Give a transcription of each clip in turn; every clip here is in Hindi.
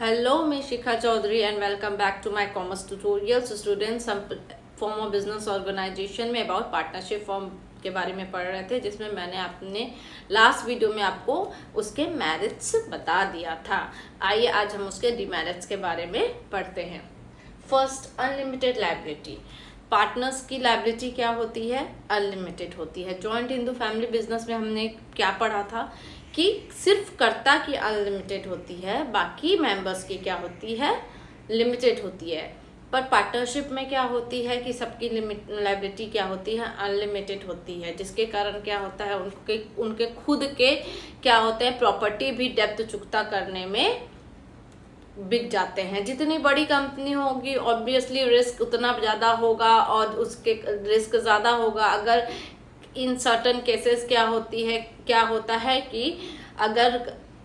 Hello, मैं Shikha Chaudhary and welcome back to my commerce tutorials. Students, हम फॉर्म ऑफ बिजनेस ऑर्गेनाइजेशन में अबाउट पार्टनरशिप फॉर्म के बारे में पढ़ रहे थे, जिसमें मैंने अपने लास्ट वीडियो में आपको उसके मेरिट्स बता दिया था। आइए आज हम उसके डिमेरिट्स के बारे में पढ़ते हैं। First, unlimited liability. पार्टनर्स की लायबिलिटी क्या होती है? अनलिमिटेड होती है। जॉइंट हिंदू फैमिली बिजनेस में हमने क्या पढ़ा था कि सिर्फ कर्ता की अनलिमिटेड होती है, बाकी मेंबर्स की क्या होती है? लिमिटेड होती है। पर पार्टनरशिप में क्या होती है कि सबकी लिमिट लायबिलिटी क्या होती है? अनलिमिटेड होती है, जिसके कारण क्या होता है उनके खुद के क्या होते हैं, प्रॉपर्टी भी डेप्थ चुकता करने में बिक जाते हैं। जितनी बड़ी कंपनी होगी ऑब्वियसली रिस्क उतना ज़्यादा होगा और उसके रिस्क ज़्यादा होगा। अगर इन सर्टन केसेस क्या होता है कि अगर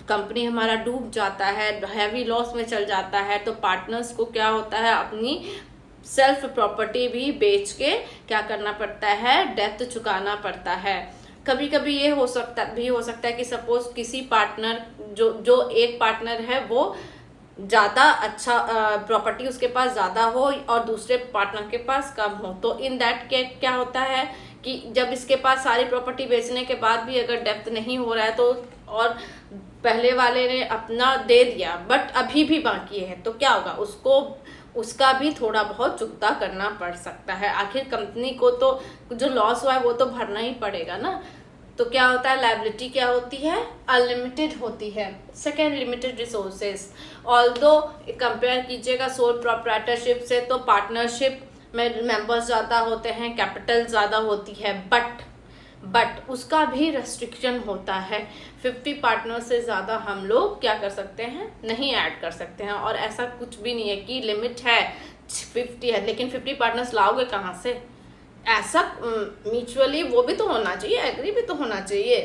कंपनी हमारा डूब जाता है, हैवी लॉस में चल जाता है, तो पार्टनर्स को क्या होता है, अपनी सेल्फ प्रॉपर्टी भी बेच के क्या करना पड़ता है? डेप्थ चुकाना पड़ता है। कभी कभी ये हो सकता है कि सपोज किसी पार्टनर जो एक पार्टनर है वो ज़्यादा अच्छा प्रॉपर्टी उसके पास ज़्यादा हो और दूसरे पार्टनर के पास कम हो, तो इन दैट के क्या होता है कि जब इसके पास सारी प्रॉपर्टी बेचने के बाद भी अगर डेप्थ नहीं हो रहा है तो, और पहले वाले ने अपना दे दिया बट अभी भी बाकी है, तो क्या होगा? उसका भी थोड़ा बहुत चुकता करना पड़ सकता है। आखिर कंपनी को तो जो लॉस हुआ है वो तो भरना ही पड़ेगा ना। तो क्या होता है? लायबिलिटी क्या होती है? अनलिमिटेड होती है। Second, limited resources. Although compare कीजिएगा सोल प्रोप्राइटरशिप से, तो पार्टनरशिप में मेंबर्स ज़्यादा होते हैं, कैपिटल ज़्यादा होती है, बट उसका भी रेस्ट्रिक्शन होता है। 50 पार्टनर से ज़्यादा हम लोग क्या कर सकते हैं? नहीं ऐड कर सकते हैं। और ऐसा कुछ भी नहीं है कि लिमिट है 50 है लेकिन 50 पार्टनर्स लाओगे कहाँ से? ऐसा म्यूचुअली वो भी तो होना चाहिए, एग्री भी तो होना चाहिए।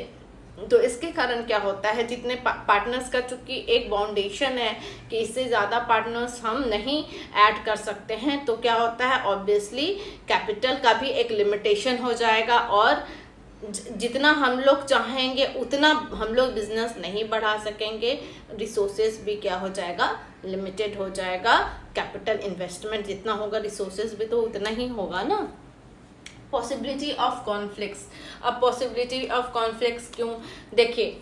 तो इसके कारण क्या होता है, जितने पार्टनर्स का चूंकि एक बाउंडेशन है कि इससे ज़्यादा पार्टनर्स हम नहीं ऐड कर सकते हैं, तो क्या होता है, ऑब्वियसली कैपिटल का भी एक लिमिटेशन हो जाएगा और जितना हम लोग चाहेंगे उतना हम लोग बिजनेस नहीं बढ़ा सकेंगे। रिसोर्सेज भी क्या हो जाएगा? लिमिटेड हो जाएगा। कैपिटल इन्वेस्टमेंट जितना होगा रिसोर्सेज भी तो उतना ही होगा ना। Possibility of conflicts. अब पॉसिबिलिटी ऑफ कॉन्फ्लिक्ट्स क्यों? देखिए,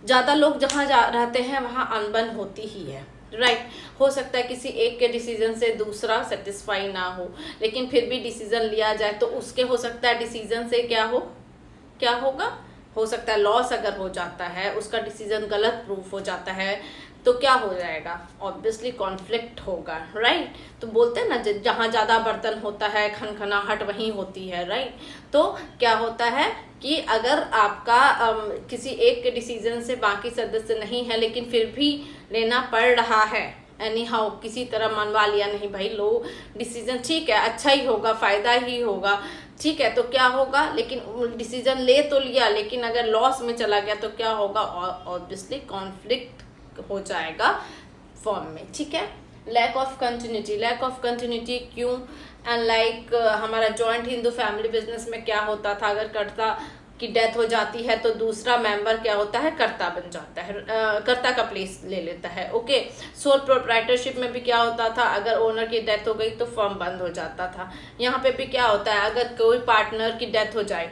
ज़्यादा लोग जहाँ रहते हैं वहाँ अनबन होती ही है, राइट। हो सकता है किसी एक के डिसीजन से दूसरा सेटिस्फाई ना हो, लेकिन फिर भी डिसीजन लिया जाए तो उसके हो सकता है डिसीजन से क्या होगा? हो सकता है लॉस अगर हो जाता है, उसका डिसीजन गलत प्रूफ हो जाता है, तो क्या हो जाएगा? ऑब्वियसली कॉन्फ्लिक्ट होगा, राइट। तो बोलते हैं ना, जहाँ ज़्यादा बर्तन होता है खनखनाहट वहीं होती है, राइट। तो क्या होता है कि अगर आपका किसी एक के डिसीजन से बाकी सदस्य नहीं है लेकिन फिर भी लेना पड़ रहा है, एनी हाउ किसी तरह मनवा लिया, नहीं भाई लो डिसीजन ठीक है, अच्छा ही होगा, फ़ायदा ही होगा, ठीक है, तो क्या होगा? लेकिन डिसीजन ले तो लिया, लेकिन अगर लॉस में चला गया तो क्या होगा? ऑब्वियसली कॉन्फ्लिक्ट हो जाएगा फॉर्म में, ठीक है। लैक ऑफ कंटिन्यूटी क्यों? एंड लाइक हमारा जॉइंट हिंदू फैमिली बिजनेस में क्या होता था, अगर कर्ता की डेथ हो जाती है तो दूसरा मेंबर क्या होता है? कर्ता बन जाता है, कर्ता का प्लेस ले लेता है, ओके। सोल प्रोप्राइटरशिप में भी क्या होता था, अगर ओनर की डेथ हो गई तो फर्म बंद हो जाता था। यहाँ पे भी क्या होता है, अगर कोई पार्टनर की डेथ हो जाए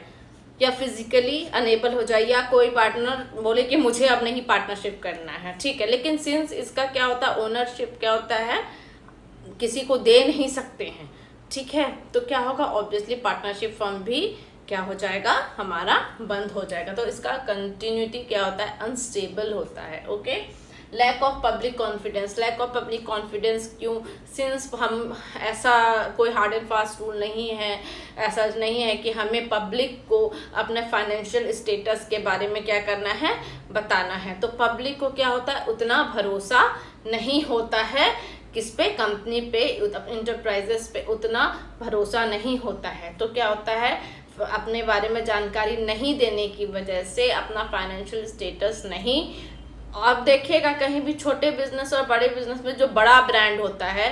या फिजिकली अनेबल हो जाए या कोई पार्टनर बोले कि मुझे अब नहीं पार्टनरशिप करना है, ठीक है, लेकिन सिंस इसका क्या होता है, ओनरशिप क्या होता है, किसी को दे नहीं सकते हैं, ठीक है, तो क्या होगा? ऑब्वियसली पार्टनरशिप फर्म भी क्या हो जाएगा? हमारा बंद हो जाएगा। तो इसका कंटिन्यूटी क्या होता है? अनस्टेबल होता है, okay. Lack of public confidence क्यों? सिंस हम ऐसा कोई हार्ड एंड फास्ट रूल नहीं है, ऐसा नहीं है कि हमें पब्लिक को अपने फाइनेंशियल स्टेटस के बारे में क्या करना है? बताना है। तो पब्लिक को क्या होता है? उतना भरोसा नहीं होता है, किस पे? कंपनी पे, इंटरप्राइजेस पे उतना भरोसा नहीं होता है। तो क्या होता है, अपने बारे में जानकारी नहीं देने की वजह से अपना फाइनेंशियल स्टेटस नहीं। आप देखिएगा कहीं भी छोटे बिजनेस और बड़े बिजनेस में जो बड़ा ब्रांड होता है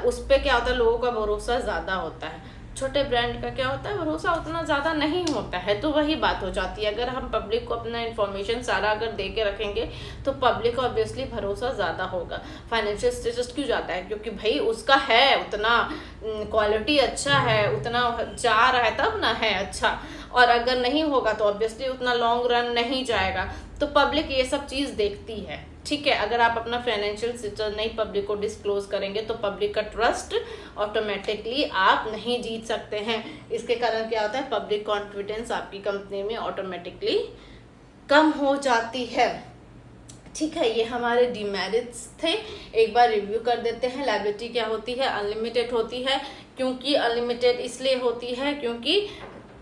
उस पर क्या होता है? लोगों का भरोसा ज़्यादा होता है। छोटे ब्रांड का क्या होता है, भरोसा उतना ज़्यादा नहीं होता है। तो वही बात हो जाती है, अगर हम पब्लिक को अपना इन्फॉर्मेशन सारा अगर दे के रखेंगे तो पब्लिक को ऑब्वियसली भरोसा ज़्यादा होगा। फाइनेंशियल स्टेटस क्यों जाता है, क्योंकि भाई उसका है उतना, क्वालिटी अच्छा है, उतना जा रहा है तब ना है अच्छा, और अगर नहीं होगा तो ऑब्वियसली उतना लॉन्ग रन नहीं जाएगा। तो पब्लिक ये सब चीज़ देखती है, ठीक है। अगर आप अपना फाइनेंशियल स्टेटस नहीं पब्लिक को डिस्क्लोज करेंगे तो पब्लिक का ट्रस्ट ऑटोमेटिकली आप नहीं जीत सकते हैं। इसके कारण क्या होता है, पब्लिक कॉन्फिडेंस आपकी कंपनी में ऑटोमेटिकली कम हो जाती है, ठीक है। ये हमारे डिमेरिट्स थे, एक बार रिव्यू कर देते हैं। लायबिलिटी क्या होती है, अनलिमिटेड होती है, क्योंकि अनलिमिटेड इसलिए होती है क्योंकि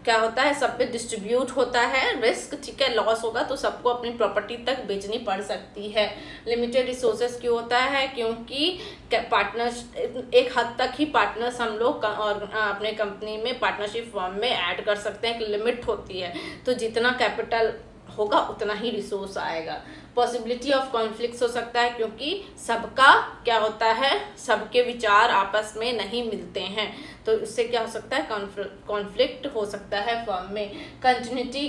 क्या होता है, सब पे डिस्ट्रीब्यूट होता है रिस्क, ठीक है। लॉस होगा तो सबको अपनी प्रॉपर्टी तक बेचनी पड़ सकती है। लिमिटेड रिसोर्सेज क्यों होता है, क्योंकि पार्टनर्स एक हद तक ही पार्टनर्स हम लोग और अपने कंपनी में पार्टनरशिप फॉर्म में ऐड कर सकते हैं, एक लिमिट होती है, तो जितना कैपिटल होगा उतना ही रिसोर्स आएगा। पॉसिबिलिटी ऑफ कॉन्फ्लिक्ट हो सकता है, क्योंकि सबका क्या होता है, सबके विचार आपस में नहीं मिलते हैं, तो इससे क्या हो सकता है, कॉन्फ्लिक्ट हो सकता है फर्म में। कंटिन्यूटी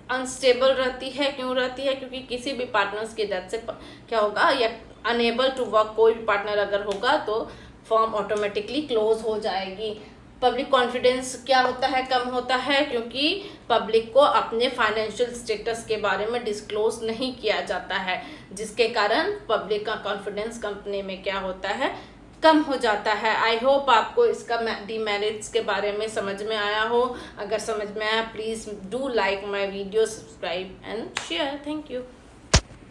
अनस्टेबल रहती है, क्यों रहती है, क्योंकि किसी भी पार्टनर्स की डेथ से क्या होगा, या अनेबल टू वर्क कोई भी पार्टनर अगर होगा तो फर्म ऑटोमेटिकली क्लोज हो जाएगी। पब्लिक कॉन्फिडेंस क्या होता है, कम होता है, क्योंकि पब्लिक को अपने फाइनेंशियल स्टेटस के बारे में डिस्क्लोज नहीं किया जाता है, जिसके कारण पब्लिक का कॉन्फिडेंस कंपनी में क्या होता है, कम हो जाता है। आई होप आपको इसका डिमेरिट्स के बारे में समझ में आया हो। अगर समझ में आया please do like my video, subscribe and share. Thank you.